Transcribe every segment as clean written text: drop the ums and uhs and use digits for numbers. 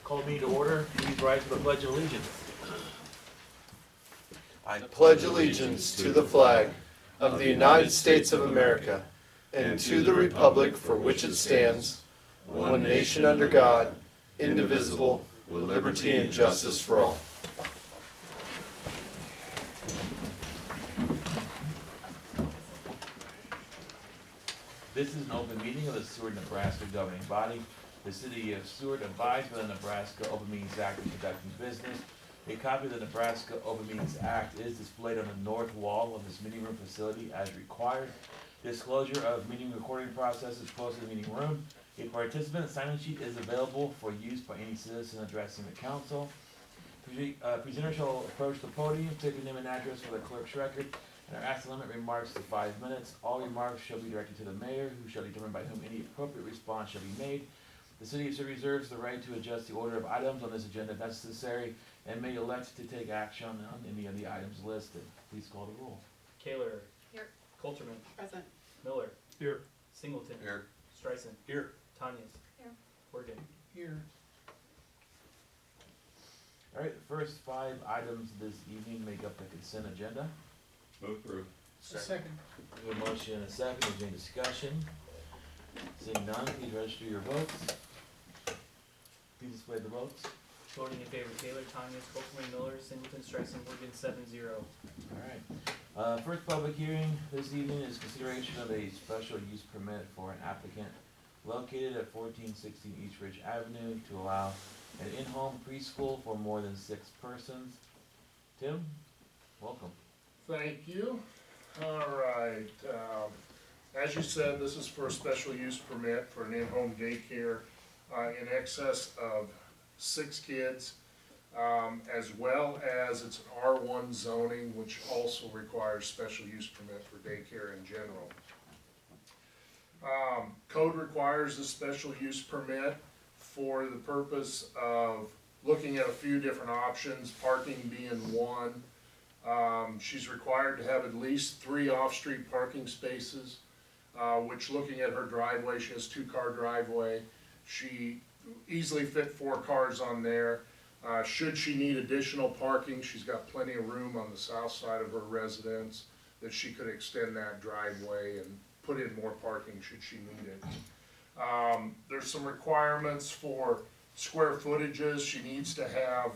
Call me to order. Please rise for the Pledge of Allegiance. I pledge allegiance to the flag of the United States of America and to the republic for which it stands, one nation under God, indivisible, with liberty and justice for all. This is an open meeting of the Seward, Nebraska governing body. The city of Seward abides by the Nebraska Open Meetings Act in conducting business. A copy of the Nebraska Open Meetings Act is displayed on the north wall of this meeting room facility as required. Disclosure of meeting recording process is posted in the meeting room. A participant sign-in sheet is available for use by any citizen addressing the council. Presenter shall approach the podium, take your name and address for the clerk's record, and are asked to limit remarks to 5 minutes. All remarks shall be directed to the mayor, who shall determine by whom any appropriate response shall be made. The city of Seward reserves the right to adjust the order of items on this agenda if necessary, and may elect to take action on any of the items listed. Please call the roll. Kaler. Here. Coulterman. Present. Miller. Here. Singleton. Here. Streisand. Here. Tanyas. Here. Horgan. Here. All right, the first 5 items this evening make up the consent agenda. Move through. Second. We have a motion and a second. Is there any discussion? Seeing none, please register your votes. Please display the votes. Voting in favor: Kaler, Tanyas, Coulterman, Miller, Singleton, Streisand, Horgan, 7-0. All right. First public hearing this evening is consideration of a special use permit for an applicant located at 1416 East Ridge Avenue to allow an in-home preschool for more than 6 persons. Tim, welcome. Thank you. All right. As you said, this is for a special use permit for an in-home daycare in excess of 6 kids, as well as it's an R1 zoning, which also requires special use permit for daycare in general. Code requires a special use permit for the purpose of looking at a few different options, parking being one. She's required to have at least 3 off-street parking spaces, which, looking at her driveway, she has 2-car driveway. She easily fit 4 cars on there. Should she need additional parking, she's got plenty of room on the south side of her residence that she could extend that driveway and put in more parking should she need it. There's some requirements for square footages. She needs to have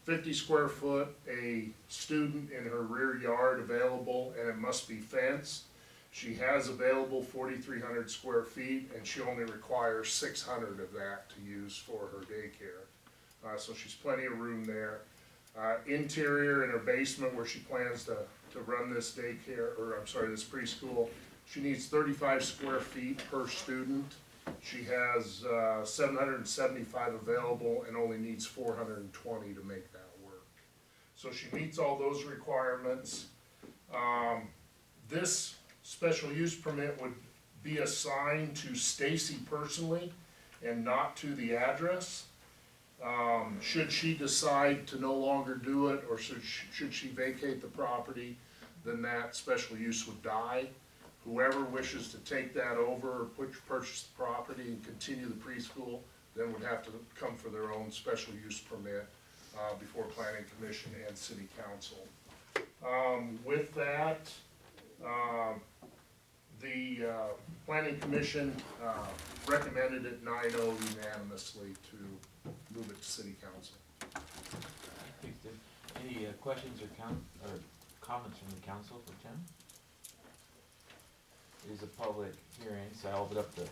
50 square foot, a student in her rear yard available, and it must be fenced. She has available 4,300 square feet, and she only requires 600 of that to use for her daycare. So she's plenty of room there. Interior in her basement where she plans to run this daycare, or I'm sorry, this preschool, she needs 35 square feet per student. She has 775 available and only needs 420 to make that work. So she meets all those requirements. This special use permit would be assigned to Stacy personally and not to the address. Should she decide to no longer do it, or should she vacate the property, then that special use would die. Whoever wishes to take that over or purchase the property and continue the preschool, then would have to come for their own special use permit before Planning Commission and City Council. With that, the Planning Commission recommended it 9-0 unanimously to move it to City Council. Thanks, Tim. Any questions or comments from the council for Tim? It is a public hearing, so I'll open up the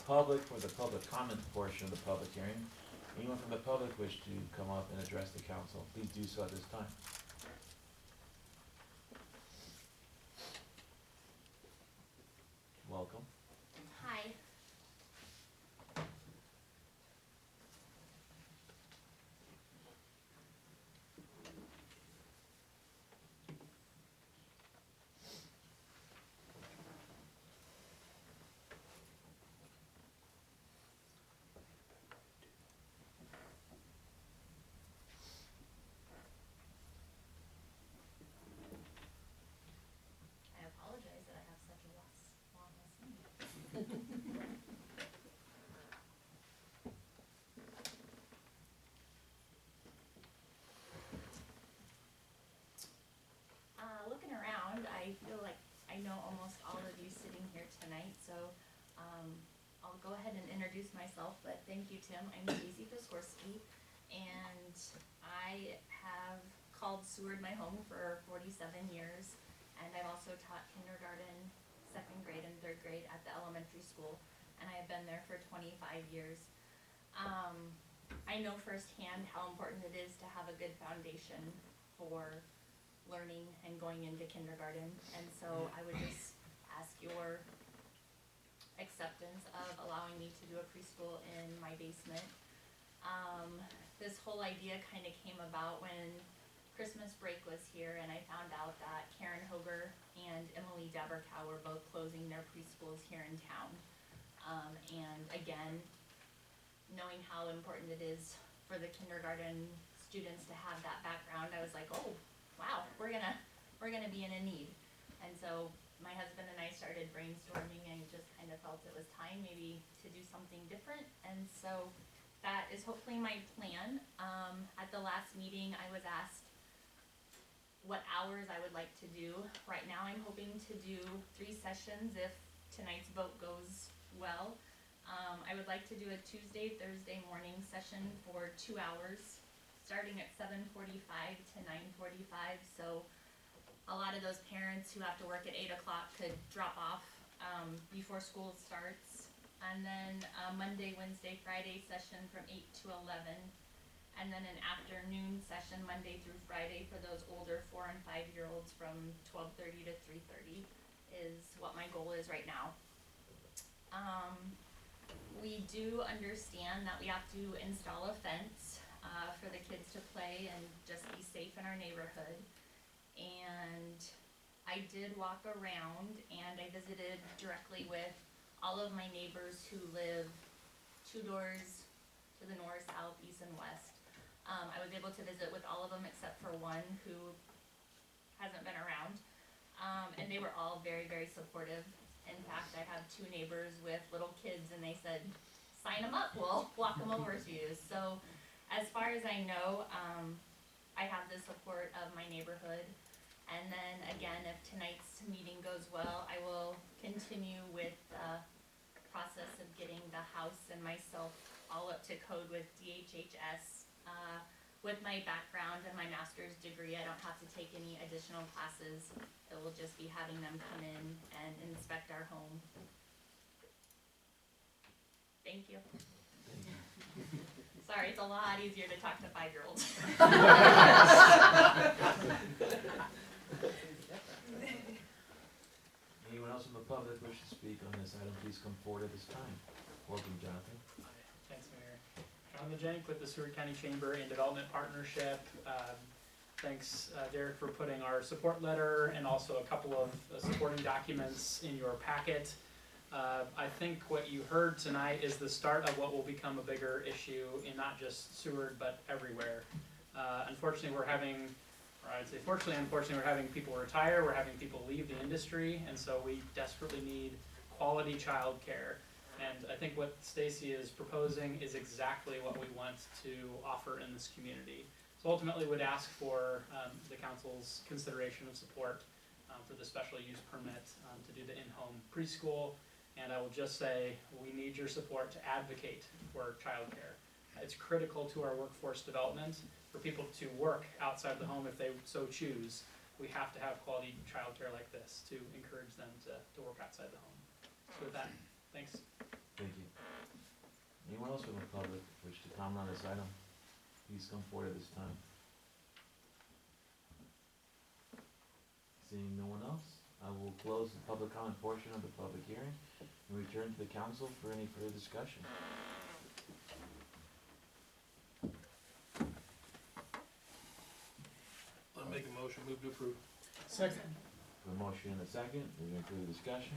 public for the public comment portion of the public hearing. Anyone from the public wish to come up and address the council, please do so at this time. Welcome. Hi. so, I'll go ahead and introduce myself, but thank you, Tim. I'm Daisy Piskorski, and I have called Seward my home for 47 years, and I've also taught kindergarten, 2nd grade, and 3rd grade at the elementary school, and I have been there for 25 years. I know firsthand how important it is to have a good foundation for learning and going into kindergarten, and so I would just ask your acceptance of allowing me to do a preschool in my basement. This whole idea kind of came about when Christmas break was here, and I found out that Karen Hoger and Emily Dabercow were both closing their preschools here in town. And again, knowing how important it is for the kindergarten students to have that background, I was like, oh, wow, we're gonna be in a need. And so my husband and I started brainstorming and just kind of felt it was time maybe to do something different. And so that is hopefully my plan. At the last meeting, I was asked what hours I would like to do. Right now, I'm hoping to do 3 sessions if tonight's vote goes well. I would like to do a Tuesday, Thursday morning session for 2 hours, starting at 7:45 to 9:45. So a lot of those parents who have to work at 8 o'clock could drop off before school starts. And then a Monday, Wednesday, Friday session from 8 to 11. And then an afternoon session Monday through Friday for those older 4 and 5-year-olds from 12:30 to 3:30 is what my goal is right now. We do understand that we have to install a fence for the kids to play and just be safe in our neighborhood. And I did walk around and I visited directly with all of my neighbors who live 2 doors to the north, south, east, and west. I was able to visit with all of them except for one who hasn't been around. And they were all very, very supportive. In fact, I have 2 neighbors with little kids and they said, sign them up, we'll walk them over to you. So as far as I know, I have the support of my neighborhood. And then again, if tonight's meeting goes well, I will continue with the process of getting the house and myself all up to code with DHHS. With my background and my master's degree, I don't have to take any additional classes. It will just be having them come in and inspect our home. Thank you. Sorry, it's a lot easier to talk to 5-year-olds. Anyone else from the public wish to speak on this item, please come forward at this time. Welcome, Jonathan. Thanks, Mayor. Jonathan Jenk with the Seward County Chamber and Development Partnership. Thanks, Derek, for putting our support letter and also a couple of supporting documents in your packet. I think what you heard tonight is the start of what will become a bigger issue in not just Seward, but everywhere. Unfortunately, we're having, or I'd say fortunately, unfortunately, we're having people retire, we're having people leave the industry, and so we desperately need quality childcare. And I think what Stacy is proposing is exactly what we want to offer in this community. So ultimately would ask for the council's consideration of support for the special use permit to do the in-home preschool. And I will just say, we need your support to advocate for childcare. It's critical to our workforce development for people to work outside the home if they so choose. We have to have quality childcare like this to encourage them to work outside the home. So with that, thanks. Thank you. Anyone else from the public wish to comment on this item? Please come forward at this time. Seeing no one else, I will close the public comment portion of the public hearing and return to the council for any further discussion. I'll make a motion, move to approve. Second. A motion and a second, is there any further discussion?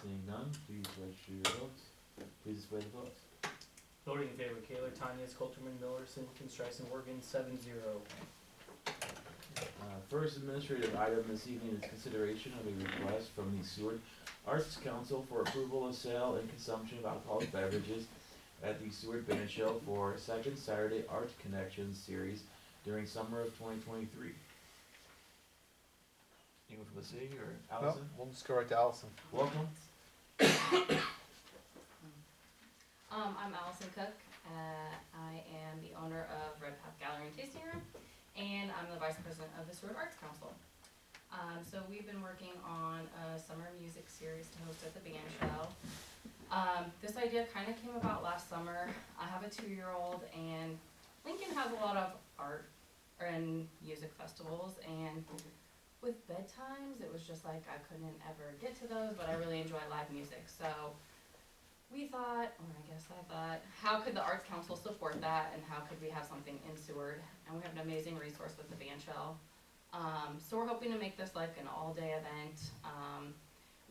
Seeing none, please register your votes. Please display the votes. Voting in favor, Kaler, Tanyas, Coulterman, Miller, Singleton, Streisand, Morgan, 7-0. First administrative item this evening is consideration of a request from the Seward Arts Council for approval of sale and consumption of alcoholic beverages at the Seward Band Show for second Saturday Art Connections series during summer of 2023. Anyone from the city or Allison? We'll just go right to Allison. Welcome. I'm Allison Cook. I am the owner of Red Path Gallery and Tasting Room, and I'm the vice president of the Seward Arts Council. So we've been working on a summer music series to host at the band shell. This idea kind of came about last summer. I have a 2-year-old, and Lincoln has a lot of art and music festivals, and with bedtimes, it was just like I couldn't ever get to those, but I really enjoy live music. So we thought, or I guess I thought, how could the Arts Council support that, and how could we have something in Seward? And we have an amazing resource with the band shell. So we're hoping to make this like an all-day event.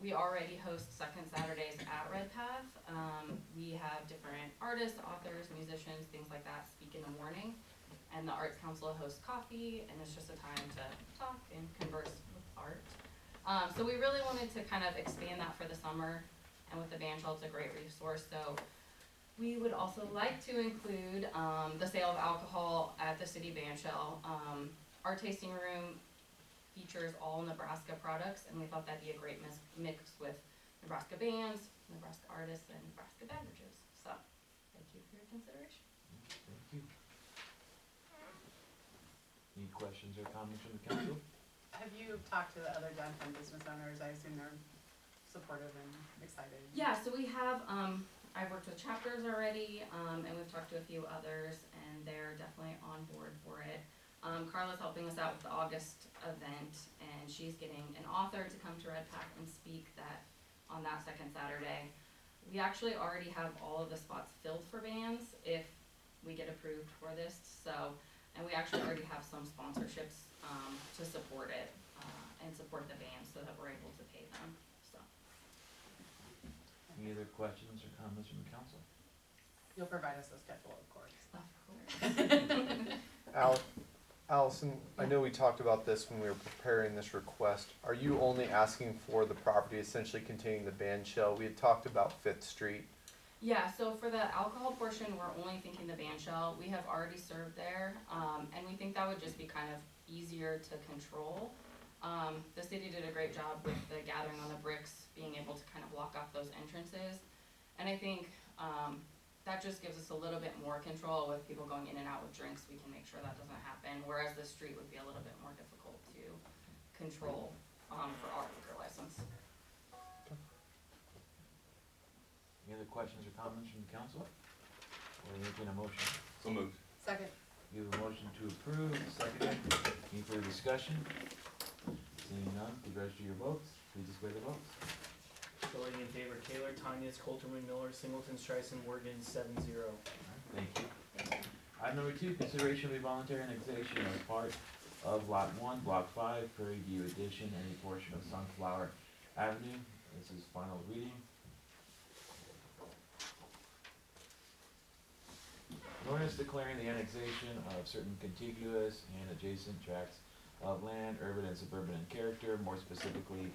We already host second Saturdays at Red Path. We have different artists, authors, musicians, things like that speak in the morning. And the Arts Council hosts coffee, and it's just a time to talk and converse with art. So we really wanted to kind of expand that for the summer, and with the band shell, it's a great resource. So we would also like to include the sale of alcohol at the city band shell. Our tasting room features all Nebraska products, and we thought that'd be a great mix with Nebraska bands, Nebraska artists, and Nebraska beverages. So thank you for your consideration. Thank you. Any questions or comments from the council? Have you talked to the other downtown business owners? I assume they're supportive and excited. Yeah, so we have, I've worked with chapters already, and we've talked to a few others, and they're definitely on board for it. Carla's helping us out with the August event, and she's getting an author to come to Red Pack and speak on that second Saturday. We actually already have all of the spots filled for bands if we get approved for this, so, and we actually already have some sponsorships to support it and support the band so that we're able to pay them. So. Any other questions or comments from the council? You'll provide us a schedule, of course. Of course. Allison, I know we talked about this when we were preparing this request. Are you only asking for the property essentially containing the band shell? We had talked about 5th Street. Yeah, so for the alcohol portion, we're only thinking the band shell. We have already served there, and we think that would just be kind of easier to control. The city did a great job with the gathering on the bricks, being able to kind of block off those entrances. And I think that just gives us a little bit more control with people going in and out with drinks. We can make sure that doesn't happen, whereas the street would be a little bit more difficult to control for our liquor license. Any other questions or comments from the council? Or entertain a motion? So moved. Second. You have a motion to approve, seconded. Any further discussion? Seeing none, please register your votes. Please display the votes. Voting in favor, Taylor, Tanyas, Colterman, Miller, Singleton, Streisand, Morgan, 7-0. Thank you. Item number 2, consideration of a voluntary annexation of part of Lot 1, Block 5, Prairie View Addition, any portion of Sunflower Avenue. This is final reading. An ordinance declaring the annexation of certain contiguous and adjacent tracts of land, urban and suburban in character, more specifically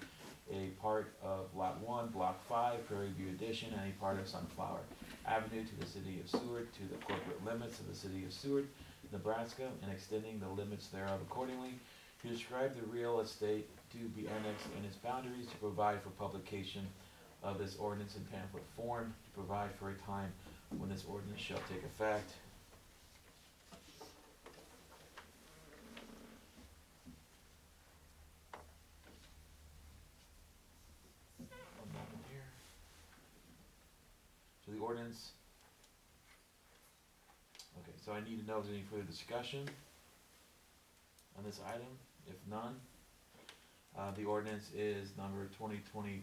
a part of Lot 1, Block 5, Prairie View Addition, and a part of Sunflower Avenue to the city of Seward, to the corporate limits of the city of Seward, Nebraska, and extending the limits thereof accordingly, to describe the real estate to be annexed and its boundaries, to provide for publication of this ordinance in pamphlet form, to provide for a time when this ordinance shall take effect. One moment here. So the ordinance. Okay, so I need to know if there's any further discussion on this item. If none, the ordinance is number 2023-6.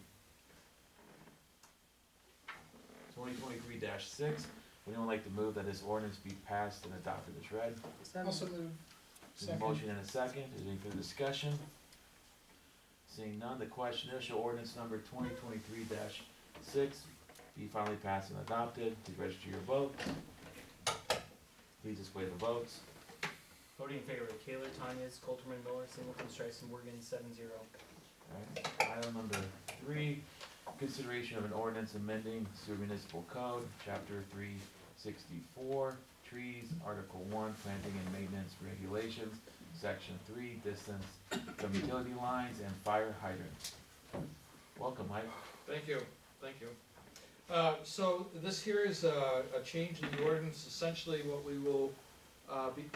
Would anyone like to move that this ordinance be passed and adopted as read? Also moved. There's a motion and a second. Is there any further discussion? Seeing none, the question is, shall ordinance number 2023-6 be finally passed and adopted? Please register your votes. Please display the votes. Voting in favor, Taylor, Tanyas, Colterman, Miller, Singleton, Streisand, Morgan, 7-0. Alright, item number 3, consideration of an ordinance amending Seward Municipal Code, Chapter 364, Trees, Article 1, Planting and Maintenance Regulations, Section 3, Distance from utility lines and fire hydrants. Welcome, Mike. Thank you. Thank you. So this here is a change in the ordinance. Essentially what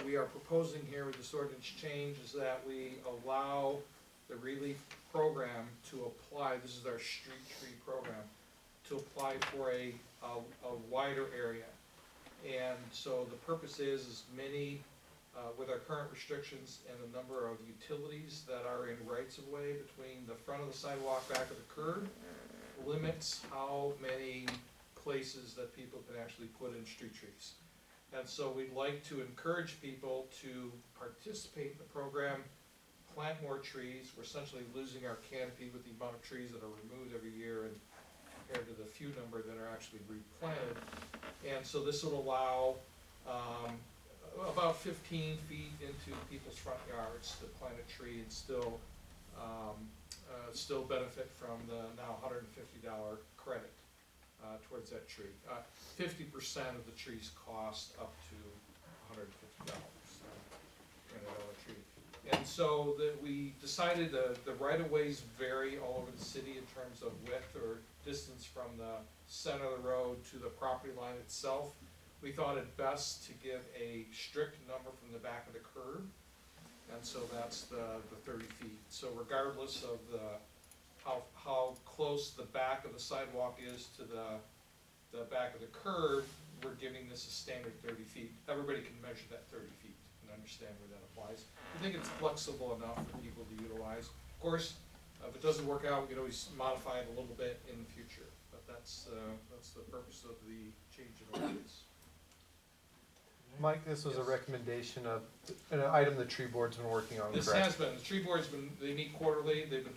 we are proposing here with this ordinance change is that we allow the relief program to apply, this is our street tree program, to apply for a wider area. And so the purpose is many, with our current restrictions and the number of utilities that are in rights of way between the front of the sidewalk, back of the curb, limits how many places that people can actually put in street trees. And so we'd like to encourage people to participate in the program, plant more trees. We're essentially losing our canopy with the amount of trees that are removed every year and compared to the few number that are actually replanted. And so this will allow about 15 feet into people's front yards to plant a tree and still benefit from the now $150 credit towards that tree. 50% of the tree's cost up to $150 in a tree. And so that we decided the right-of-ways vary all over the city in terms of width or distance from the center of the road to the property line itself. We thought it best to give a strict number from the back of the curb, and so that's the 30 feet. So regardless of how close the back of the sidewalk is to the back of the curb, we're giving this a standard 30 feet. Everybody can measure that 30 feet and understand where that applies. I think it's flexible enough for people to utilize. Of course, if it doesn't work out, we can always modify it a little bit in the future, but that's the purpose of the change in ordinance. Mike, this was a recommendation of an item the tree board's been working on, This correct? has been, the tree board's been, they meet quarterly, they've been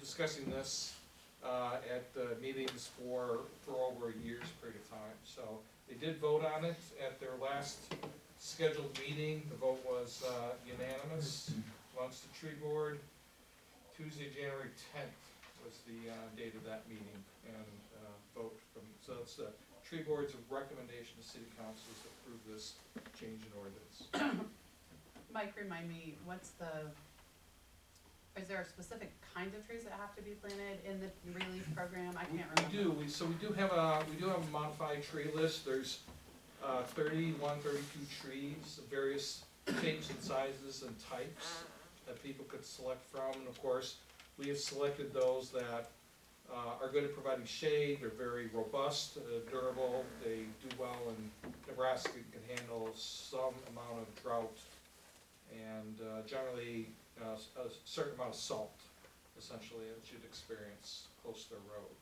discussing this at meetings for over a year's period of time. So they did vote on it at their last scheduled meeting. The vote was unanimous amongst the tree board. Tuesday, January 10th was the date of that meeting and vote from, so it's the tree board's recommendation to city councils to approve this change in ordinance. Mike, remind me, is there a specific kinds of trees that have to be planted in the relief program? I can't remember. We do have a modified tree list. There's 31, 32 trees of various shapes and sizes and types that people could select from. And of course, we have selected those that are good at providing shade. They're very robust, durable. They do well in Nebraska, can handle some amount of drought and generally a certain amount of salt, essentially, that you'd experience close to the road.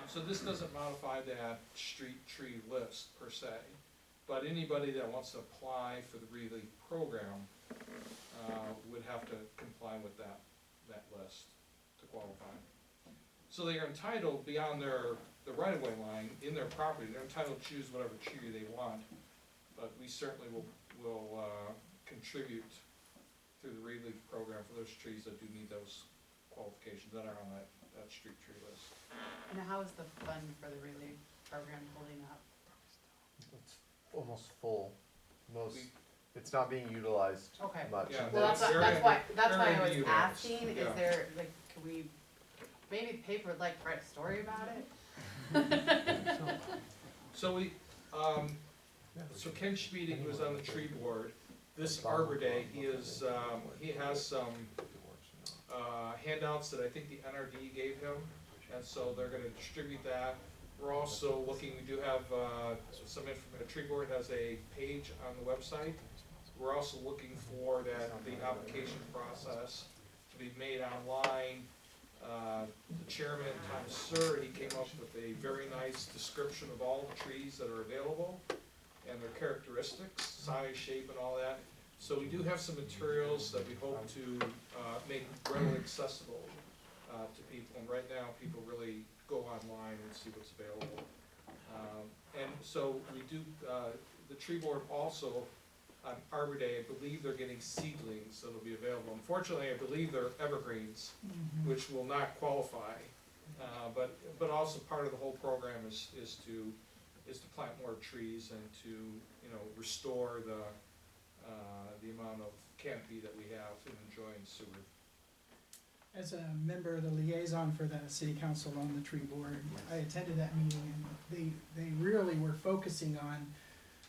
So this doesn't modify that street tree list per se, but anybody that wants to apply for the relief program would have to comply with that list to qualify. So they are entitled, beyond the right-of-way line in their property, they're entitled to choose whatever tree they want, but we certainly will contribute through the relief program for those trees that do meet those qualifications that are on that street tree list. And how is the fund for the relief program holding up? It's almost full. It's not being utilized Okay. much. Yeah. Well, that's Very why I was underutilized. asking, Yeah. is there, like, can we, maybe the paper would like to write a story about it? So so Ken Schmieding, who was on the tree board, this Arbor Day, he has some handouts that I think the NRD gave him, and so they're gonna distribute that. We're also looking, we do have some information, the tree board has a page on the website. We're also looking for the application process to be made online. The chairman, Tom Seward, he came up with a very nice description of all the trees that are available and their characteristics, size, shape, and all that. So we do have some materials that we hope to make readily accessible to people. And right now, people really go online and see what's available. And so we do, the tree board also, on Arbor Day, I believe they're getting seedlings that'll be available. Unfortunately, I believe they're evergreens, which will not qualify. But also part of the whole program is to plant more trees and to, restore the amount of canopy that we have to enjoy in Seward. As a member of the liaison for the city council on the tree board, I attended that meeting and they really were focusing on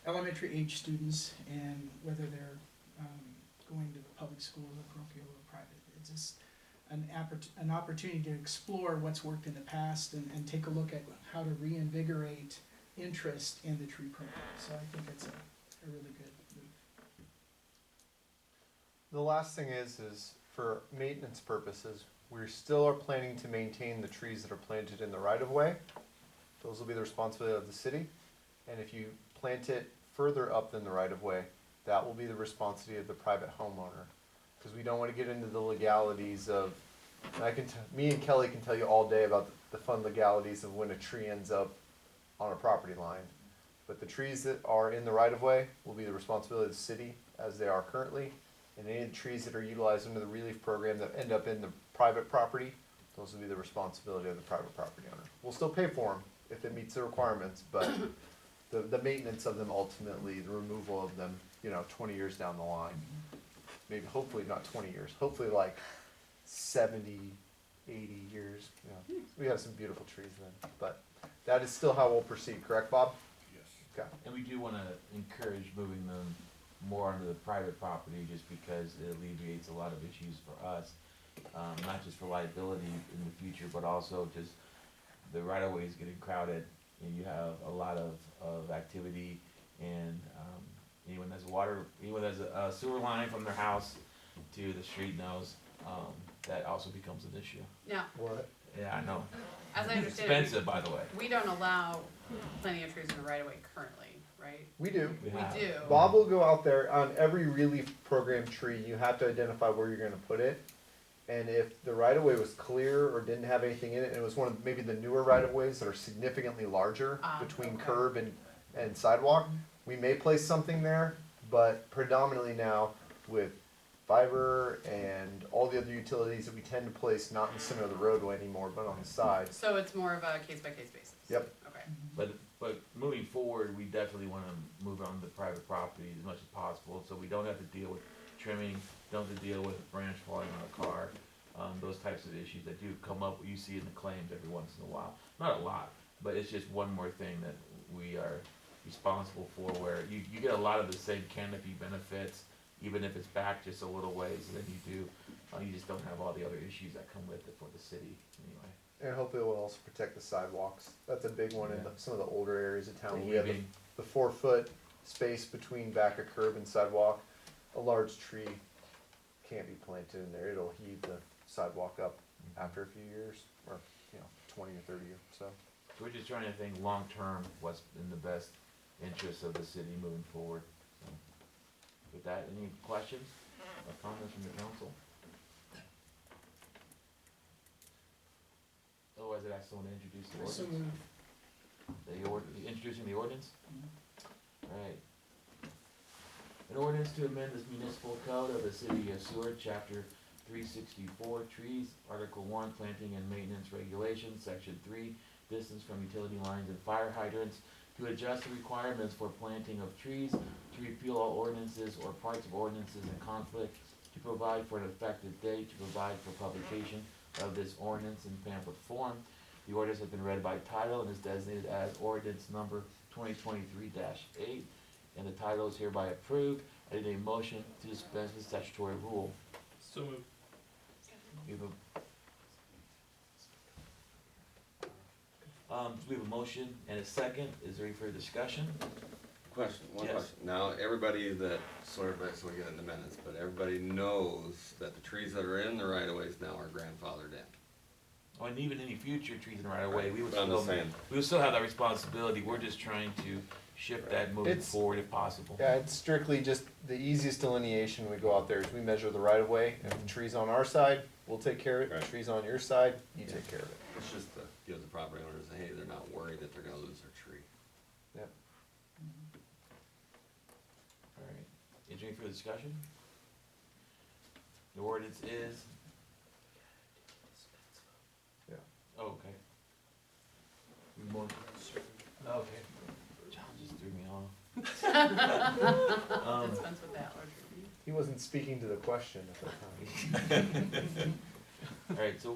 elementary age students and whether they're going to the public school or parochial or private. It's just an opportunity to explore what's worked in the past and take a look at how to reinvigorate interest in the tree program. So I think it's a really good move. The last thing is for maintenance purposes, we still are planning to maintain the trees that are planted in the right of way. Those will be the responsibility of the city. And if you plant it further up than the right of way, that will be the responsibility of the private homeowner. Because we don't want to get into the legalities of, and me and Kelly can tell you all day about the fun legalities of when a tree ends up on a property line. But the trees that are in the right of way will be the responsibility of the city as they are currently. And any of the trees that are utilized under the relief program that end up in the private property, those will be the responsibility of the private property owner. We'll still pay for them if it meets the requirements, but the maintenance of them ultimately, the removal of them, 20 years down the line. Maybe, hopefully not 20 years, hopefully like 70, 80 years. We have some beautiful trees then, but that is still how we'll proceed, correct, Bob? Yes. Okay. And we do wanna encourage moving them more onto the private property, just because it alleviates a lot of issues for us. Not just for liability in the future, but also just the right of way is getting crowded, and you have a lot of activity, and anyone that's a sewer line from their house to the street knows, that also becomes an issue. Now, What? Yeah, I know. as I It's understand it, expensive, by the way. we don't allow planting of trees in the right of way currently, right? We do. We have- do. Bob will go out there on every relief program tree. You have to identify where you're going to put it. And if the right of way was clear or didn't have anything in it, and it was one of maybe the newer right of ways that are significantly larger between okay. curb and sidewalk, we may place something there. But predominantly now with fiber and all the other utilities that we tend to place not in the center of the roadway anymore, but on the side. So it's more of a case by case basis? Yep. Okay. But moving forward, we definitely wanna move on to private property as much as possible, so we don't have to deal with trimming, don't have to deal with a branch falling on a car, those types of issues that do come up, you see in the claims every once in a while. Not a lot, but it's just one more thing that we are responsible for, where you get a lot of the same canopy benefits, even if it's back just a little ways than you do, you just don't have all the other issues that come with it for the city, anyway. And hopefully it will also protect the sidewalks. That's a big one in some of the older areas of town. The We have heaving. the 4-foot space between back of curb and sidewalk. A large tree can't be planted in there. It'll heave the sidewalk up after a few years, or 20 or 30 years. So So we're just trying to think long-term, what's in the best interest of the city moving forward. So, with that, any questions or comments from the council? Otherwise, I'd ask someone to introduce the So ordinance. Introducing the ordinance? Mhm. Alright. An ordinance to amend this municipal code of the city of Seward, chapter 364, trees, article 1, planting and maintenance regulations, section 3, distance from utility lines and fire hydrants, to adjust the requirements for planting of trees, to repeal all ordinances or parts of ordinances in conflict, to provide for an effective date, to provide for publication of this ordinance in pamphlet form. The ordinance has been read by title and is designated as ordinance number 2023-8, and the title is hereby approved. I need a motion to dispense with statutory rule. So moved. We have a motion and a second. Is there any further discussion? One Yes. question. Now, everybody that, sort of, so we get in the minutes, but everybody knows that the trees that are in the right of ways now are grandfathered in. Oh, and even any future trees in the right of way, we would But I'm just still, saying, we would still have that responsibility. We're just trying to shift that moving It's- forward if possible. yeah, it's strictly just the easiest delineation we go out there is we measure the right of way. If the tree's on our side, we'll take care of it. If the Right. tree's on your side, you take care of it. it's just to give the property owners, hey, they're not worried that they're gonna lose their tree. Yep. Alright, is there any further discussion? The ordinance is? Yeah. Oh, okay. We mo- Okay. John just threw me off. Dispense with that larger tree. He wasn't speaking to the question at that time. Alright, so,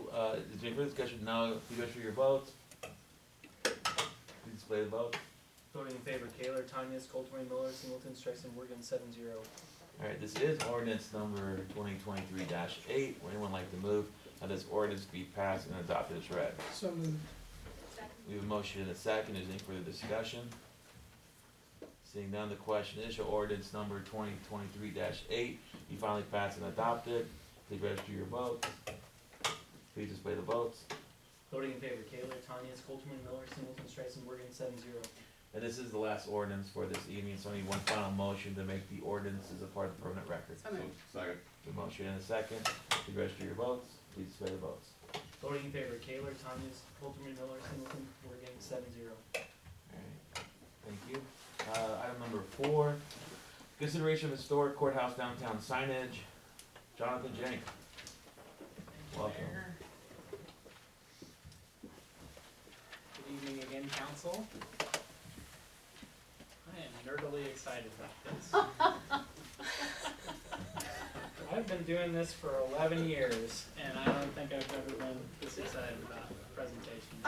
is there any further discussion? Now, please register your votes. Please display the vote. Voting in favor, Kaler, Tanya, Coltman, Miller, Singleton, Streisand, Morgan, 7-0. Alright, this is ordinance number 2023-8. Would anyone like to move that this ordinance be passed and adopted as read? So moved. We have a motion and a second. Is there any further discussion? Seeing none, the question is, shall ordinance number 2023-8 be finally passed and adopted? Please register your votes. Please display the votes. Voting in favor, Kaler, Tanya, Coltman, Miller, Singleton, Streisand, Morgan, 7-0. And this is the last ordinance for this evening, so I need one final motion to make the ordinances a part of the permanent record. So moved. Second. The motion and a second. Please register your votes. Please display the votes. Voting in favor, Kaler, Tanya, Coltman, Miller, Singleton, Morgan, 7-0. Alright, thank you. Item number 4, consideration of historic courthouse downtown signage. Jonathan Jenk. Welcome. Good evening again, council. I am nerdily excited about this. I've been doing this for 11 years, and I don't think I've ever been this excited about a presentation.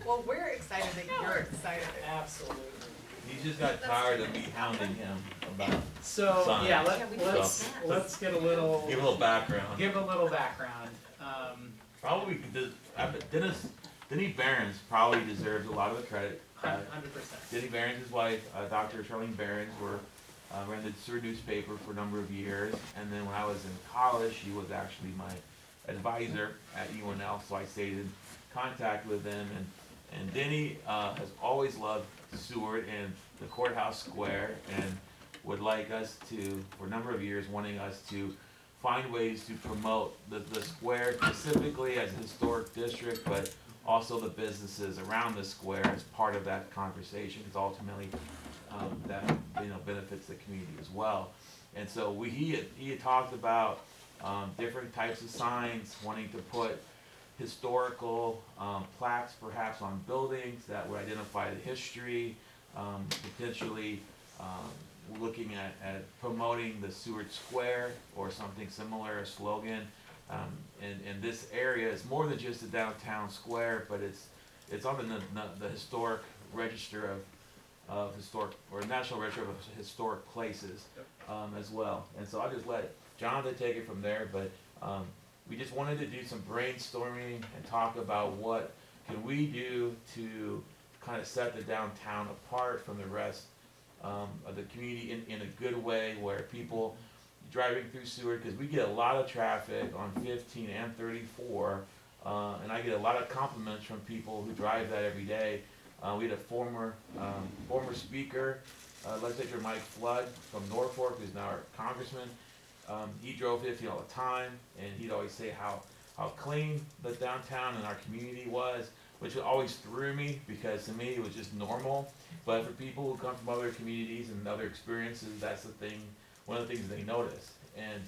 Well, we're excited that you're excited. Absolutely. He just got tired of me hounding him about. So, Signs. yeah, So- let's get a little, Give a little background. give a little background. Probably, Denny Behrens probably deserves a lot of the credit. 100%. Denny Behrens' his wife, Dr. Charlene Behrens, ran the Seward newspaper for a number of years, and then when I was in college, she was actually my advisor at UNL, so I stayed in contact with them, and Denny has always loved Seward and the courthouse square, and would like us to, for a number of years, wanting us to find ways to promote the square specifically as a historic district, but also the businesses around the square as part of that conversation, because ultimately that benefits the community as well. And so he had talked about different types of signs, wanting to put historical plaques perhaps on buildings that would identify the history, potentially looking at promoting the Seward Square or something similar, a slogan. And this area is more than just a downtown square, but it's on the historic register of historic, or National Register of Historic Places as well. And so I'll just let Jonathan take it from there, but we just wanted to do some brainstorming and talk about what can we do to kind of set the downtown apart from the rest of the community in a good way, where people driving through Seward, because we get a lot of traffic on 15 and 34, and I get a lot of compliments from people who drive that every day. We had a former speaker, Legislator Mike Flood from Norfolk, who's now our congressman. He drove 50 all the time, and he'd always say how clean the downtown and our community was, which always threw me, because to me it was just normal. But for people who come from other communities and other experiences, that's the thing, one of the things they notice. And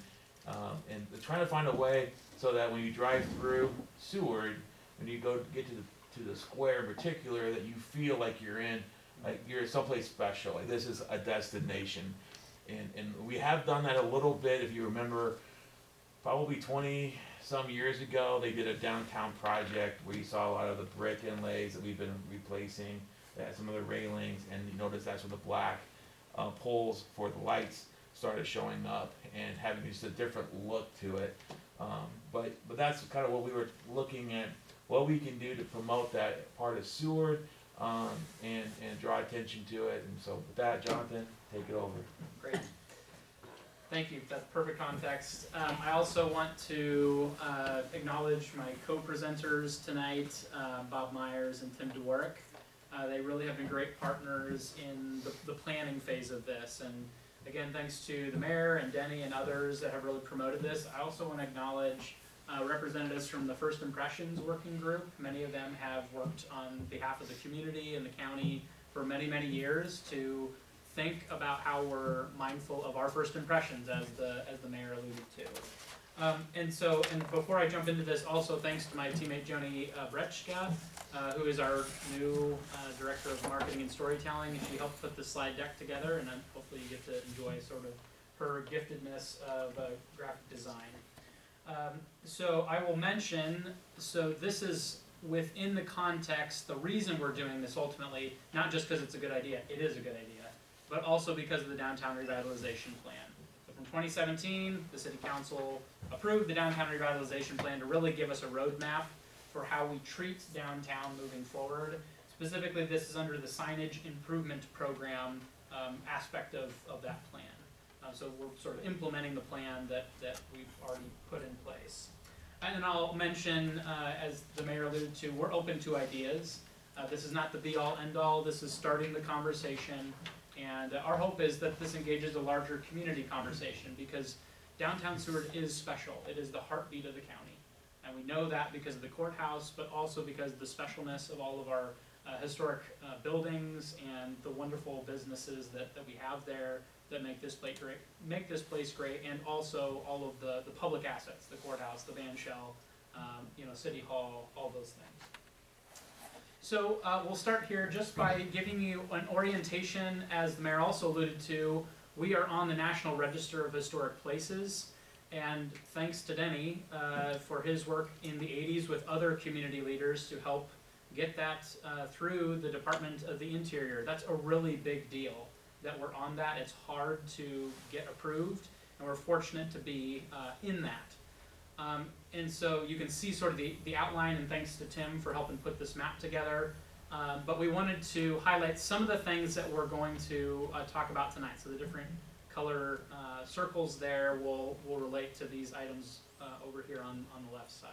trying to find a way so that when you drive through Seward, when you get to the square in particular, that you feel like you're someplace special, like this is a destination. And we have done that a little bit. If you remember, probably 20 some years ago, they did a downtown project where you saw a lot of the brick inlays that we've been replacing. They had some of the railings, and you notice that's where the black poles for the lights started showing up and having just a different look to it. But that's kind of what we were looking at, what we can do to promote that part of Seward and draw attention to it. And so with that, Jonathan, take it over. Great. Thank you. That's perfect context. I also want to acknowledge my co-presenters tonight, Bob Myers and Tim Dworick. They really have been great partners in the planning phase of this. And again, thanks to the mayor and Denny and others that have really promoted this. I also want to acknowledge representatives from the First Impressions Working Group. Many of them have worked on behalf of the community and the county for many, many years to think about how we're mindful of our first impressions, as the mayor alluded to. And before I jump into this, also thanks to my teammate Joni Bretschka, who is our new director of marketing and storytelling, and she helped put the slide deck together, and hopefully you get to enjoy sort of her giftedness of graphic design. So I will mention, so this is within the context, the reason we're doing this ultimately, not just because it's a good idea, it is a good idea, but also because of the downtown revitalization plan. So from 2017, the city council approved the downtown revitalization plan to really give us a roadmap for how we treat downtown moving forward. Specifically, this is under the signage improvement program aspect of that plan. So we're sort of implementing the plan that we've already put in place. And I'll mention, as the mayor alluded to, we're open to ideas. This is not the be-all, end-all. This is starting the conversation. And our hope is that this engages a larger community conversation, because downtown Seward is special. It is the heartbeat of the county. And we know that because of the courthouse, but also because of the specialness of all of our historic buildings and the wonderful businesses that we have there that make this place great, and also all of the public assets, the courthouse, the band shell, City Hall, all those things. So we'll start here just by giving you an orientation. As the mayor also alluded to, we are on the National Register of Historic Places, and thanks to Denny for his work in the 80s with other community leaders to help get that through the Department of the Interior. That's a really big deal that we're on that. It's hard to get approved, and we're fortunate to be in that. And so you can see sort of the outline, and thanks to Tim for helping put this map together. But we wanted to highlight some of the things that we're going to talk about tonight. So the different color circles there will relate to these items over here on the left side.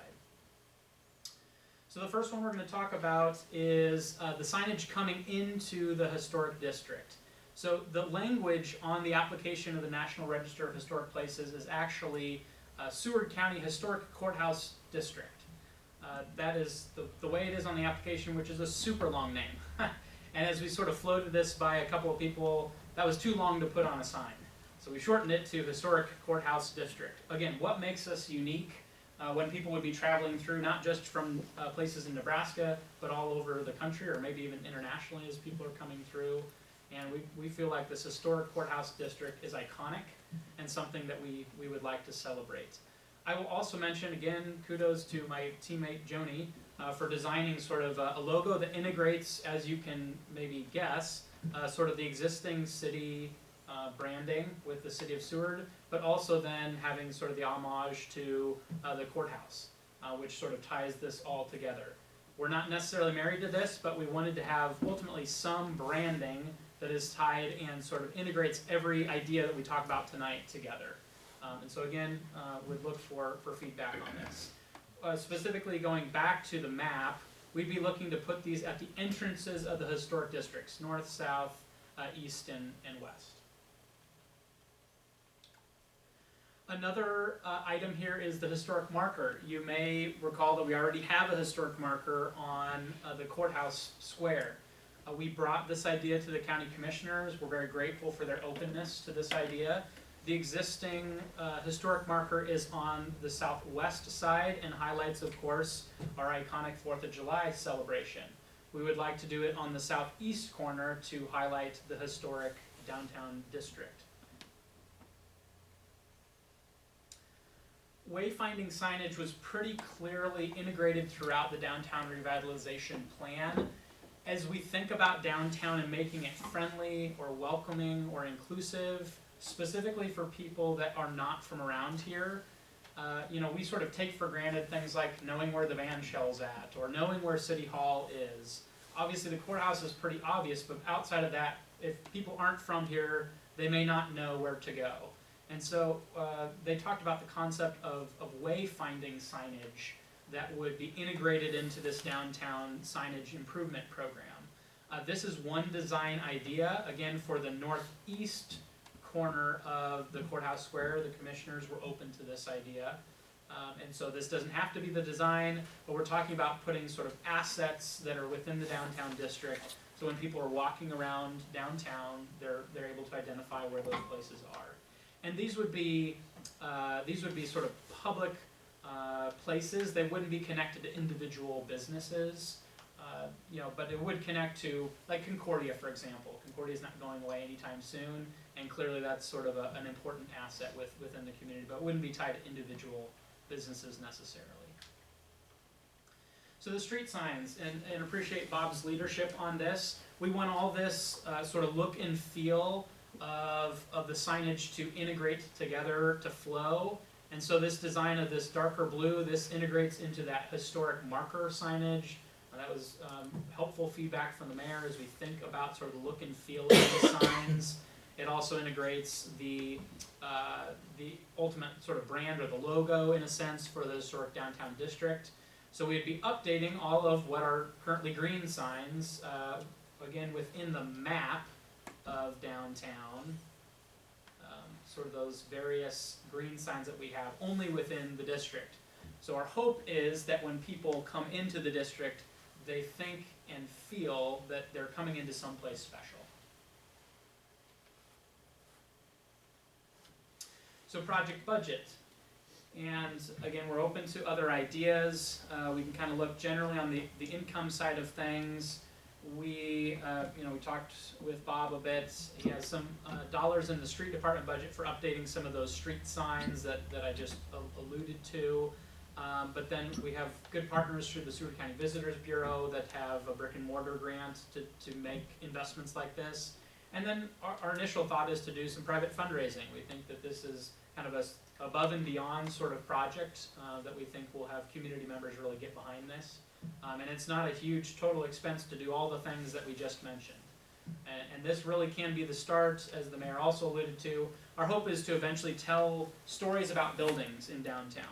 So the first one we're going to talk about is the signage coming into the historic district. So the language on the application of the National Register of Historic Places is actually Seward County Historic Courthouse District. That is the way it is on the application, which is a super long name. And as we sort of floated this by a couple of people, that was too long to put on a sign. So we shortened it to Historic Courthouse District. Again, what makes us unique when people would be traveling through, not just from places in Nebraska, but all over the country, or maybe even internationally as people are coming through. And we feel like this Historic Courthouse District is iconic and something that we would like to celebrate. I will also mention, again, kudos to my teammate Joni for designing sort of a logo that integrates, as you can maybe guess, sort of the existing city branding with the city of Seward, but also then having sort of the homage to the courthouse, which sort of ties this all together. We're not necessarily married to this, but we wanted to have ultimately some branding that is tied and sort of integrates every idea that we talk about tonight together. And so again, we'd look for feedback on this. Specifically going back to the map, we'd be looking to put these at the entrances of the historic districts, north, south, east, and west. Another item here is the historic marker. You may recall that we already have a historic marker on the courthouse square. We brought this idea to the county commissioners. We're very grateful for their openness to this idea. The existing historic marker is on the southwest side and highlights, of course, our iconic 4th of July celebration. We would like to do it on the southeast corner to highlight the historic downtown district. Wayfinding signage was pretty clearly integrated throughout the downtown revitalization plan. As we think about downtown and making it friendly or welcoming or inclusive, specifically for people that are not from around here, we sort of take for granted things like knowing where the band shell's at or knowing where City Hall is. Obviously the courthouse is pretty obvious, but outside of that, if people aren't from here, they may not know where to go. And so they talked about the concept of wayfinding signage that would be integrated into this downtown signage improvement program. This is one design idea, again, for the northeast corner of the courthouse square. The commissioners were open to this idea. And so this doesn't have to be the design, but we're talking about putting sort of assets that are within the downtown district. So when people are walking around downtown, they're able to identify where those places are. And these would be sort of public places. They wouldn't be connected to individual businesses, but it would connect to, like Concordia, for example. Concordia is not going away anytime soon, and clearly that's sort of an important asset within the community, but it wouldn't be tied to individual businesses necessarily. So the street signs, and appreciate Bob's leadership on this. We want all this sort of look and feel of the signage to integrate together, to flow. And so this design of this darker blue, this integrates into that historic marker signage. That was helpful feedback from the mayor as we think about sort of the look and feel of these signs. It also integrates the ultimate sort of brand or the logo, in a sense, for the historic downtown district. So we'd be updating all of what are currently green signs, again, within the map of downtown. Sort of those various green signs that we have only within the district. So our hope is that when people come into the district, they think and feel that they're coming into someplace special. So project budget. And again, we're open to other ideas. We can kind of look generally on the income side of things. We talked with Bob a bit. He has some dollars in the street department budget for updating some of those street signs that I just alluded to. But then we have good partners through the Seward County Visitors Bureau that have a brick and mortar grant to make investments like this. And then our initial thought is to do some private fundraising. We think that this is kind of a above and beyond sort of project that we think will have community members really get behind this. And it's not a huge total expense to do all the things that we just mentioned. And this really can be the start, as the mayor also alluded to. Our hope is to eventually tell stories about buildings in downtown.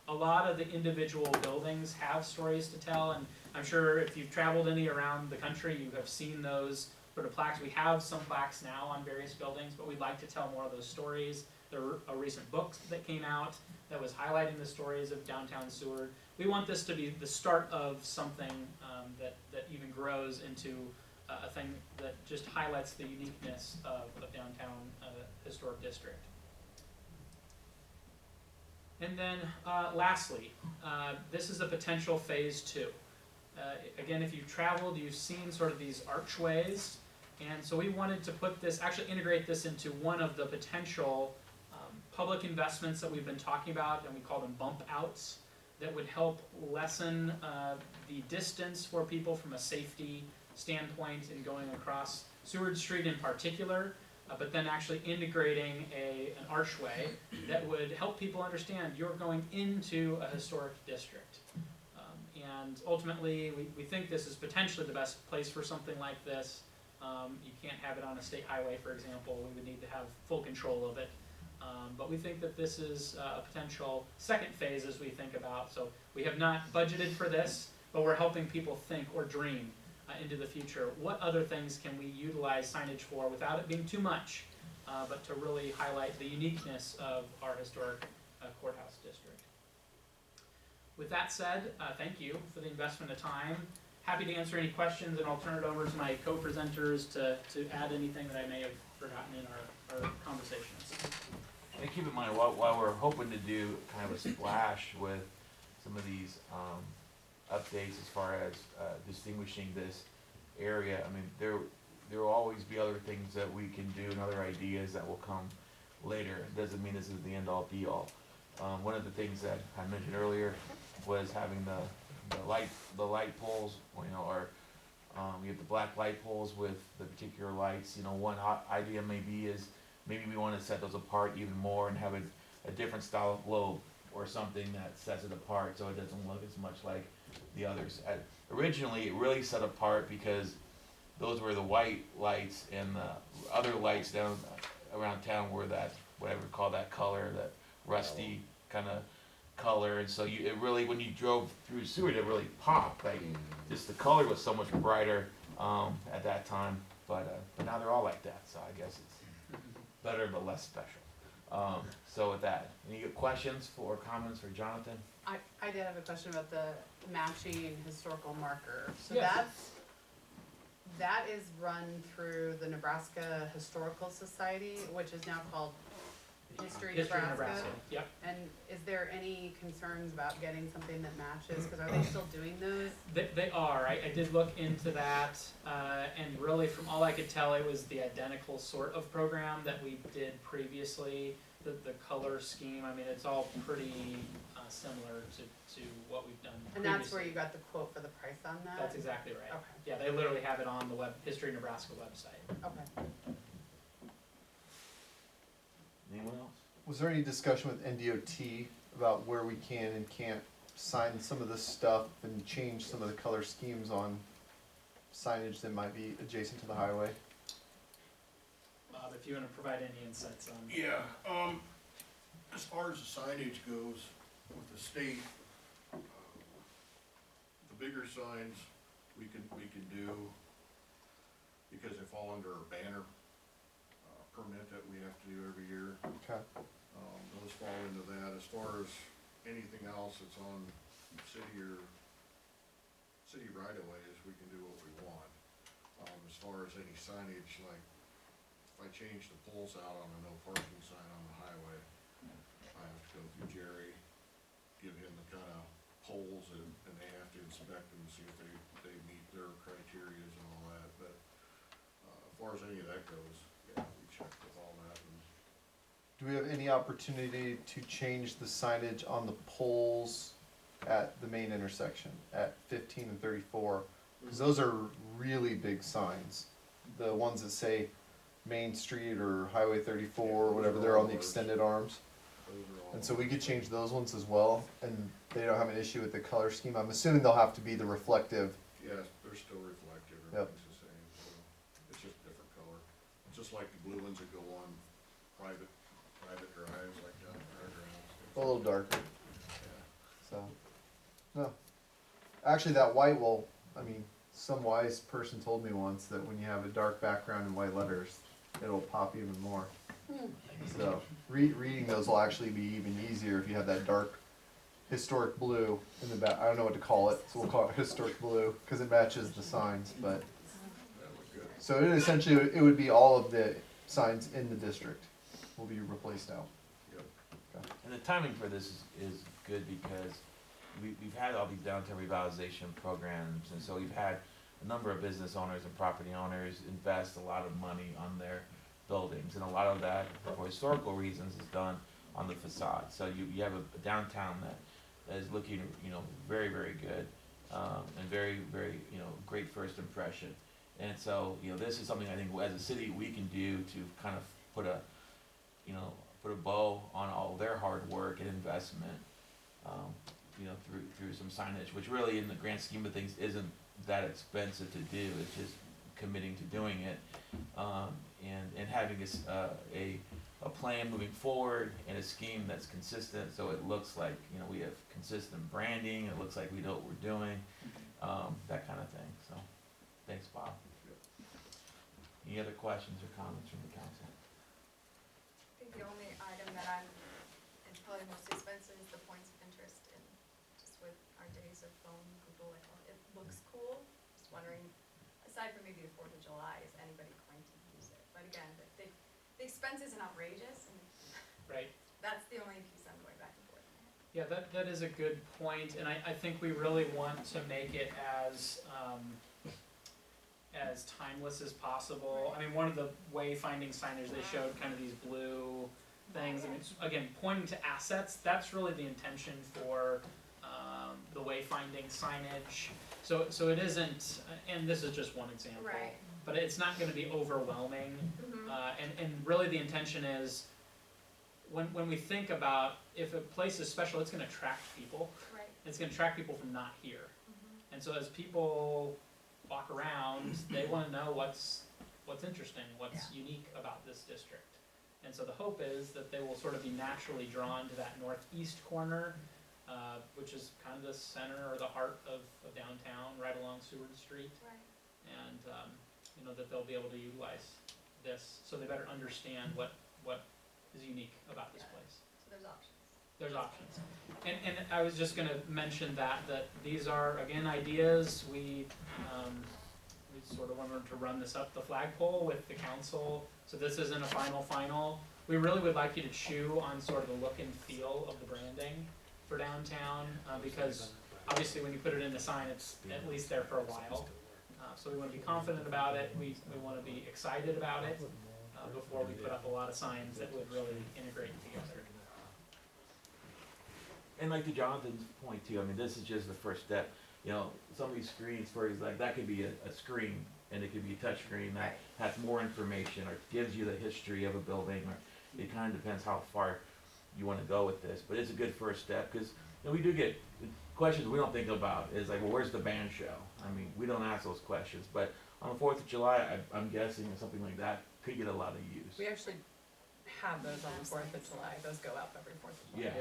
A lot of the individual buildings have stories to tell, and I'm sure if you've traveled any around the country, you have seen those sort of plaques. We have some plaques now on various buildings, but we'd like to tell more of those stories. There were a recent book that came out that was highlighting the stories of downtown Seward. We want this to be the start of something that even grows into a thing that just highlights the uniqueness of downtown historic district. And then lastly, this is a potential phase 2. Again, if you've traveled, you've seen sort of these archways. And so we wanted to put this, actually integrate this into one of the potential public investments that we've been talking about, and we call them bump outs, that would help lessen the distance for people from a safety standpoint in going across Seward Street in particular, but then actually integrating an archway that would help people understand you're going into a historic district. And ultimately, we think this is potentially the best place for something like this. You can't have it on a state highway, for example. We would need to have full control of it. But we think that this is a potential second phase as we think about. So we have not budgeted for this, but we're helping people think or dream into the future. What other things can we utilize signage for without it being too much, but to really highlight the uniqueness of our historic courthouse district. With that said, thank you for the investment of time. Happy to answer any questions, and I'll turn it over to my co-presenters to add anything that I may have forgotten in our conversations. And keep in mind, while we're hoping to do kind of a splash with some of these updates as far as distinguishing this area, I mean, there will always be other things that we can do and other ideas that will come later. It doesn't mean this is the end-all be-all. One of the things that I mentioned earlier was having the light poles, or we have the black light poles with the particular lights. One idea maybe is maybe we want to set those apart even more and have a different style of globe or something that sets it apart so it doesn't look as much like the others. Originally, it really set apart because those were the white lights, and the other lights down around town were that, whatever you call that color, that rusty kind of color. And so it really, when you drove through Seward, it really popped. Like, just the color was so much brighter at that time. But now they're all like that, so I guess it's better but less special. So with that, any questions or comments for Jonathan? I did have a question about the matching historical marker. So Yes. that is run through the Nebraska Historical Society, which is now called History Nebraska. Yep. And is there any concerns about getting something that matches? Because are they still doing those? They are. I did look into that, and really from all I could tell, it was the identical sort of program that we did previously. The color scheme, I mean, it's all pretty similar to what we've done And previously. that's where you got the quote for the price on that? That's exactly right. Okay, Yeah, they literally have it on the History Nebraska website. okay. Anyone else? Was there any discussion with NDOT about where we can and can't sign some of this stuff and change some of the color schemes on signage that might be adjacent to the highway? Bob, if you wanna provide any insights on. Yeah, as far as the signage goes with the state, the bigger signs we can do, because they fall under a banner permit that we have to do every year. Okay. Those fall into that. As far as anything else that's on city right of ways, we can do what we want. As far as any signage, like if I change the poles out on a no parking sign on the highway, I have to go through Jerry, give him the kind of poles and they have to inspect them and see if they meet their criteria and all that. But as far as any of that goes, yeah, we checked with all that. And Do we have any opportunity to change the signage on the poles at the main intersection at 15 and 34? Because those are really big signs. The ones that say Main Street or Highway 34 or whatever, they're on the extended arms. those are all. And so we could change those ones as well, and they don't have an issue with the color scheme. I'm assuming they'll have to be the reflective. Yes, they're still reflective, Yep. everything's the same, so it's just a different color. It's just like the blue ones that go on private drives like down A little darker, Yeah. so, no. Actually, that white will, I mean, some wise person told me once that when you have a dark background and white letters, it'll pop even more. So, reading those will actually be even easier if you have that dark historic blue in the back. I don't know what to call it, so we'll call it historic blue, cause it matches the signs, but. That looked good. So it essentially, it would be all of the signs in the district will be replaced out. And the timing for this is good because we've had all these downtown revitalization programs, and so we've had a number of business owners and property owners invest a lot of money on their buildings, and a lot of that, for historical reasons, is done on the facade. So you have a downtown that is looking, very, very good, and very, very, great first impression. And so, this is something I think as a city we can do to kind of put a bow on all their hard work and investment, through some signage, which really in the grand scheme of things isn't that expensive to do. It's just committing to doing it, and having a plan moving forward and a scheme that's consistent, so it looks like, we have consistent branding, it looks like we know what we're doing, that kind of thing, so, thanks, Bob. Any other questions or comments from the council? I think the only item that is probably most expensive is the points of interest, and just with our days of phone, Google, it looks cool. Just wondering, aside from maybe the 4th of July, is anybody going to use it? But again, the expense isn't outrageous, and Right. that's the only piece I'm going back and forth on. Yeah, that is a good point, and I think we really want to make it as timeless as possible. I mean, one of the wayfinding signage, they showed kind of these blue things, and it's, again, pointing to assets, that's really the intention for the wayfinding signage. So it isn't, and this is just one example. Right. But it's not gonna be overwhelming, Mm-hmm. and really the intention is, when we think about, if a place is special, it's gonna attract people. Right. It's gonna attract people from not here. Mm-hmm. And so as people walk around, they wanna know what's interesting, what's unique about this district. And so the hope is that they will sort of be naturally drawn to that northeast corner, which is kind of the center or the heart of downtown, right along Seward Street. Right. And, that they'll be able to utilize this, so they better understand what is unique about this place. So there's options. There's options. And I was just gonna mention that these are, again, ideas. We sort of wanted to run this up the flagpole with the council, so this isn't a final. We really would like you to chew on sort of the look and feel of the branding for downtown, because obviously when you put it in the sign, it's at least there for a while. So we wanna be confident about it, we wanna be excited about it, before we put up a lot of signs that would really integrate together. And like to Jonathan's point too, I mean, this is just the first step. You know, some of these screens, for example, like that could be a screen, and it could be a touch screen that has more information or gives you the history of a building, or it kind of depends how far you want to go with this. But it's a good first step, because we do get questions we don't think about. Is like, well, where's the band show? I mean, we don't ask those questions, but on the 4th of July, I'm guessing something like that could get a lot of use. We actually have those on the 4th of July. Those go up every 4th of July.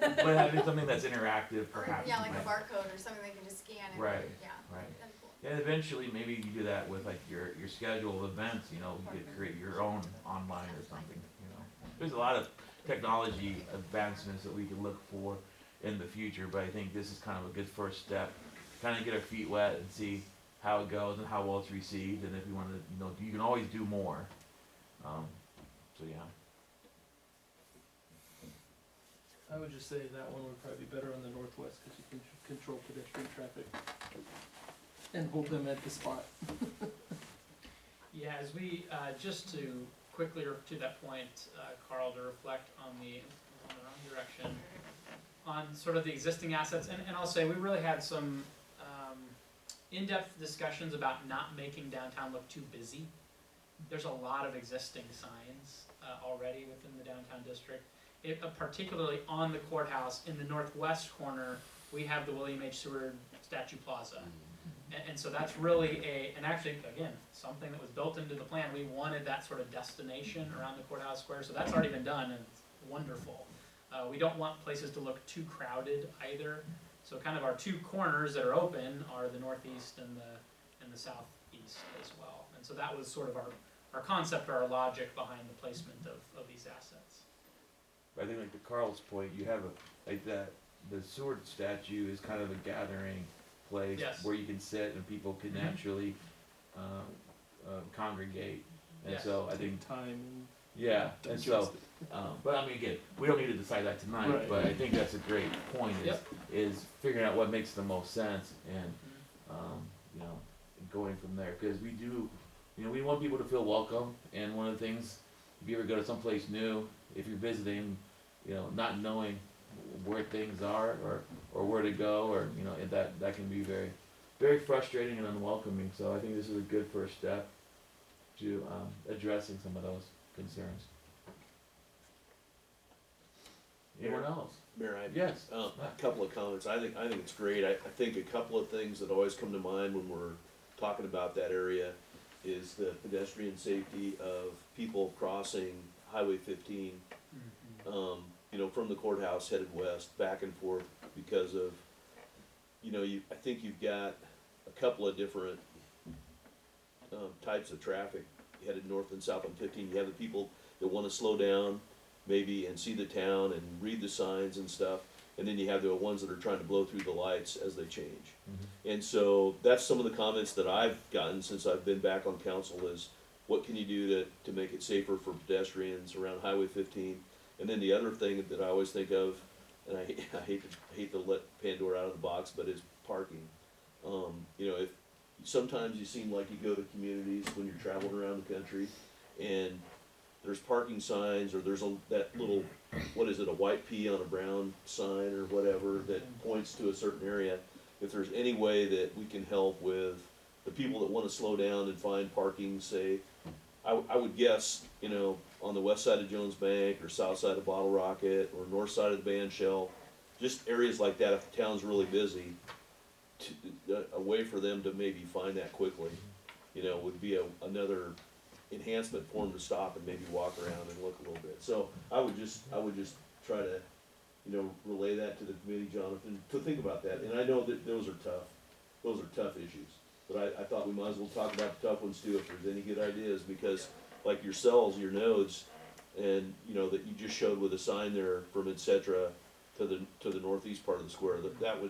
Yeah. But having something that's interactive, Or, perhaps. yeah, like a might- barcode or something they can just scan and, Right, yeah. right. That'd be cool. And eventually, maybe you do that with like your schedule of events, you know, you could create your own online or something, you know. There's a lot of technology advancements that we can look for in the future, but I think this is kind of a good first step. Kind of get our feet wet and see how it goes and how well it's received, and if you want to, you know, you can always do more. So yeah. I would just say that one would probably be better on the northwest, cause you can control pedestrian traffic and hold them at the spot. Yeah, as we, just to quickly, to that point, Carl, to reflect on the wrong direction, on sort of the existing assets, and I'll say, we really had some, in-depth discussions about not making downtown look too busy. There's a lot of existing signs, already within the downtown district. Particularly on the courthouse, in the northwest corner, we have the William H. Seward Statue Plaza. And so that's really and actually, again, something that was built into the plan. We wanted that sort of destination around the courthouse square, so that's already been done, and it's wonderful. We don't want places to look too crowded either. So kind of our two corners that are open are the northeast and the southeast as well. And so that was sort of our concept, or our logic behind the placement of these assets. I think like to Carl's point, you have like that, the Seward statue is kind of a gathering place Yes. where you can sit and people can naturally congregate. And Yes. so I think, Time yeah, and so, but I mean, again, we don't need to decide that tonight, Right. but I think that's a great point, Yep. is figuring out what makes the most sense and, you know, going from there. Because we do, you know, we want people to feel welcome, and one of the things, if you ever go to someplace new, if you're visiting, you know, not knowing where things are or where to go, or, you know, that can be very, very frustrating and unwelcoming. So I think this is a good first step to addressing some of those concerns. Anyone else? Mayor, Yes. a couple of comments. I think it's great. I think a couple of things that always come to mind when we're talking about that area is the pedestrian safety of people crossing Highway 15, you know, from the courthouse headed west, back and forth, because of, you know, I think you've got a couple of different types of traffic headed north and south on 15. You have the people that want to slow down, maybe, and see the town and read the signs and stuff, and then you have the ones that are trying to blow through the lights as they change. And so that's some of the comments that I've gotten since I've been back on council, is what can you do to make it safer for pedestrians around Highway 15? And then the other thing that I always think of, and I hate to let Pandora out of the box, but is parking. You know, if sometimes you seem like you go to communities when you're traveling around the country, and there's parking signs, or there's that little, what is it, a white P on a brown sign or whatever that points to a certain area. If there's any way that we can help with the people that wanna slow down and find parking, say, I would guess, you know, on the west side of Jones Bank, or south side of Bottle Rocket, or north side of the band shell, just areas like that, if the town's really busy, a way for them to maybe find that quickly, you know, would be another enhancement for them to stop and maybe walk around and look a little bit. So I would just try to, you know, relay that to the committee, Jonathan, to think about that. And I know that those are tough issues, but I thought we might as well talk about the tough ones too, if there's any good ideas, because like your cells, your nodes, and, you know, that you just showed with a sign there from et cetera to the northeast part of the square, that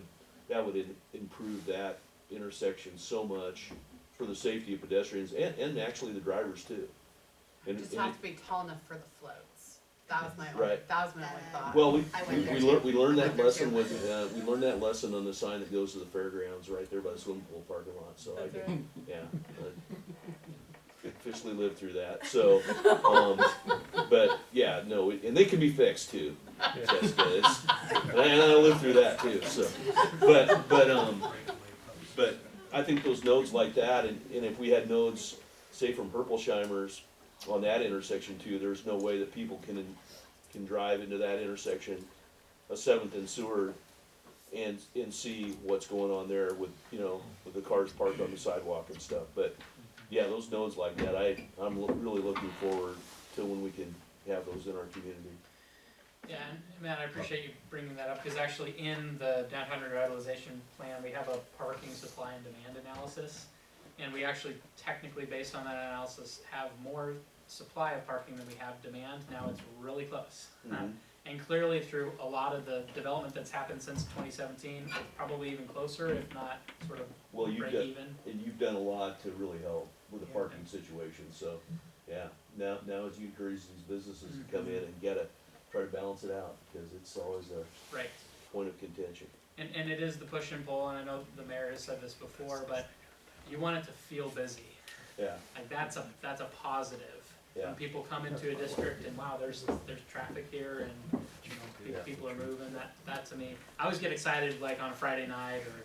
would improve that intersection so much for the safety of pedestrians and actually the drivers too. And Just have to be tall enough for the floats. That was my Right. only thought. well, I went there we learned that Went there lesson too. with we learned that lesson on the sign that goes to the fairgrounds right there by the swimming pool parking lot. So I That's can, yeah, officially lived through that. So, but yeah, no, and they can be fixed too. Jessica, and I lived through that too, so. But I think those nodes like that, and if we had nodes, say from Herpelsheimer's on that intersection too, there's no way that people can drive into that intersection, a 7th and Seward, and see what's going on there with, you know, with the cars parked on the sidewalk and stuff. But yeah, those nodes like that, I'm really looking forward to when we can have those in our community. Yeah, and Matt, I appreciate you bringing that up, because actually in the downtown revitalization plan, we have a parking supply and demand analysis. And we actually technically, based on that analysis, have more supply of parking than we have demand. Now it's really close. Mhm. And clearly through a lot of the development that's happened since 2017, it's probably even closer, if not sort of Well, break even. you've done a lot to really help with the Yeah. parking situation, so, yeah. Now as you encourage these businesses to come in and try to balance it out, because it's always a Right. point of contention. And it is the push and pull, and I know the mayor has said this before, but you want it to feel busy. Yeah, Like that's a positive. yeah. When people come into a district and wow, there's traffic here and you know, Yeah. people are moving, that to me, I always get excited like on a Friday night or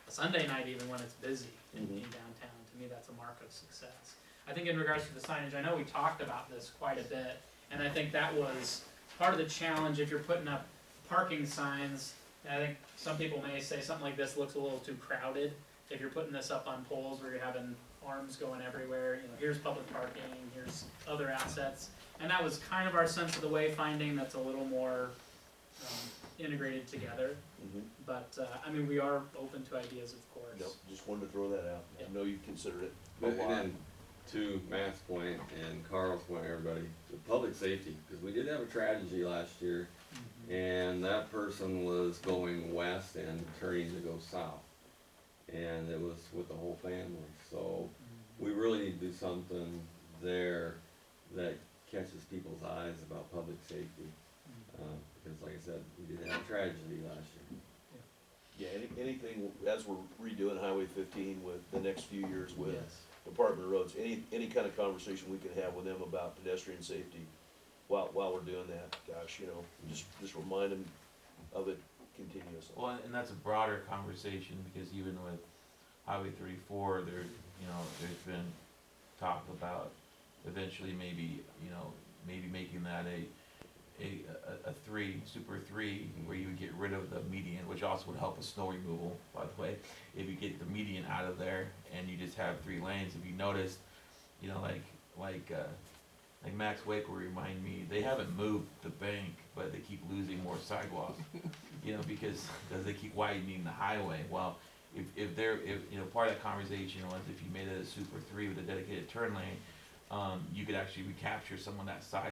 a Sunday night even when it's busy in downtown. To me, that's a mark of success. I think in regards to the signage, I know we talked about this quite a bit, and I think that was part of the challenge if you're putting up parking signs. And I think some people may say something like this looks a little too crowded. If you're putting this up on poles where you're having arms going everywhere, you know, here's public parking, here's other assets. And that was kind of our sense of the wayfinding that's a little more integrated together. Mhm. But, I mean, we are open to ideas, of course. Nope, just wanted to throw that out. I know you considered it a And lot. then to Matt's point and Carl's point, everybody, the public safety, because we did have a tragedy last year, and that person was going west and turning to go south. And it was with the whole family, so we really need to do something there that catches people's eyes about public safety. Because like I said, we did have a tragedy last year. Yeah, anything, as we're redoing Highway 15 with the next few years with Yes. Department of Roads, any kind of conversation we can have with them about pedestrian safety while we're doing that, gosh, you know, just remind them of it continuously. Well, and that's a broader conversation, because even with Highway 34, there's been talk about eventually maybe making that a super three, where you would get rid of the median, which also would help with snow removal, by the way. If you get the median out of there and you just have 3 lanes, if you noticed, you know, like Max Wake will remind me, they haven't moved the bank, but they keep losing more sidewalk, you know, because they keep widening the highway. Well, if you know, part of that conversation was if you made it a super 3 with a dedicated turn lane, you could actually recapture some of that sidewalk